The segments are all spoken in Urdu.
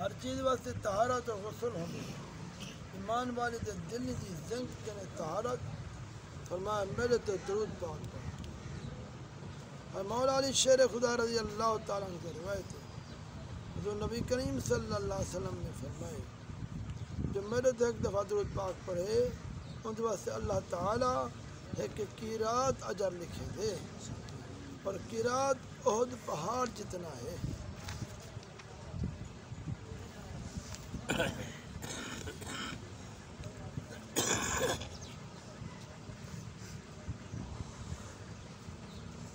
ہر چیز واسطے طہارت و غسل ہوندی ایمان والے دے دل دی زنگ کنے طہارت فرمایا میرے تے درود پاک پڑھ اور مولا علی شیر خدا رضی اللہ تعالیٰ عنہ کی روایت ہے جو نبی کریم صلی اللہ علیہ وسلم نے فرمائے جو میرے تے ایک دفعہ درود پاک پڑھے ان واسطے اللہ تعالیٰ ایک قیرات اجر لکھے دے اور قیرات احد پہاڑ جتنا ہے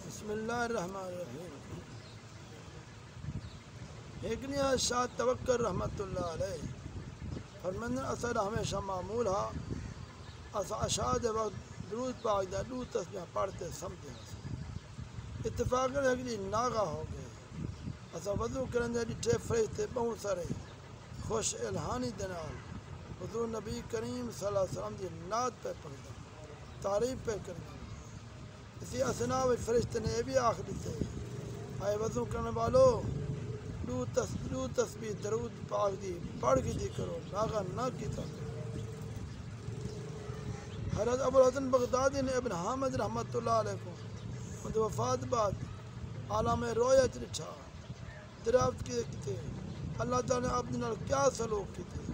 بسم اللہ الرحمن الرحیم ایک نیا شاہ توکل رحمت اللہ علیہ فرمندن اثر ہمیشہ معمول ہا اشاد وقت درود پاک دا دو تسبیح پڑھتے سمجھے اتفاق ہے کہ ناغا ہو گئے اسا وضو کرندے ڈٹھے فرشتے بہت سارے خوش الہانی دنال حضور نبی کریم صلی اللہ علیہ وسلم دی نعت پہ پڑھدا تعریف پہ کرنا اسی اسنا میں فرشتے نے یہ بھی آخری تھے آئے وضو کرنے والو دو تسبیح درود پاک دی پڑھ کی دی کرو ناغا نہ کی تا حضرت ابو الحسن بغدادی نے ابن حامد رحمت اللہ علیہ کو ان وفات بعد عالم رویت لٹھا دریافت کی تھے اللہ تعالیٰ نے اپنے نال کیا سلوک کی تھے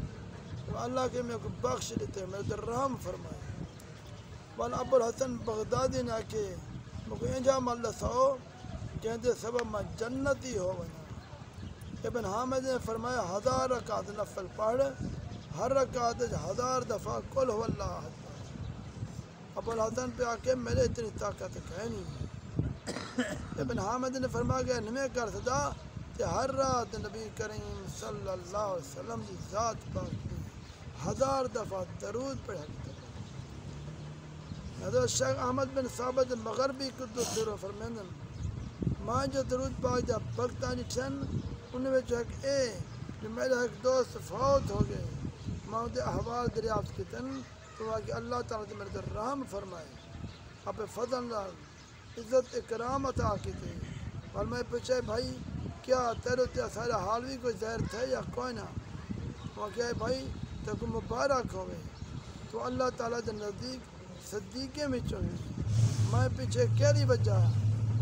اللہ کے میں کو بخش دیتے میرے در رحم فرمائے والا ابو الحسن بغدادی نے آکے مجھے انجام اللہ سو کہتے سبب میں جنتی ہو ونا ابن حامد نے فرمایا 1000 رکعت نفل پڑھ ہر رکعت 1000 دفعہ قل هو اللہ احد ابو الحسن پہ آکے میرے اتنی طاقت ہے نہیں ابن حامد نے فرمایا کہ نمیں کر صدا کہ ہر رات نبی کریم صلی اللہ علیہ وسلم کی ذات پاک کی 1000 دفعہ درود پڑھا کرتا حضرت شیخ احمد بن ثابت مغربی قدس سرو فرمیندن ماں جو درود پاک جب پاکستانی چھن ان میں جو ایک جو میرا ایک دوست فوت ہو گئے ماں دے احوال دریافت کی تن تو وہاں کہ اللہ تعالیٰ نے میرے در رحم فرمائے اپنے فضل نال عزت اکرام عطا کی تھی اور میں پوچھے بھائی کیا تیرے تے سارا حال بھی کوئی زہر تھے یا کوئی نہ وہ کہے بھائی تو کو مبارک ہوئے تو اللہ تعالیٰ دے نزدیک صدیقے میں چوہے میں پیچھے کیری وجہ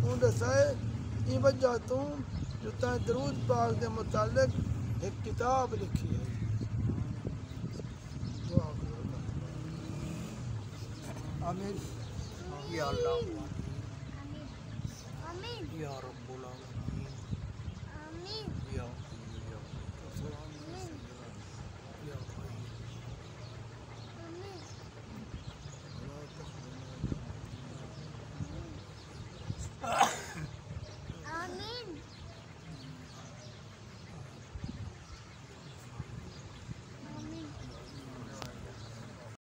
ان رسائے این وجہ تو جو تائیں درود پاک دے متعلق ایک کتاب لکھی ہے دعا کرو آمین یا اللہ یا رب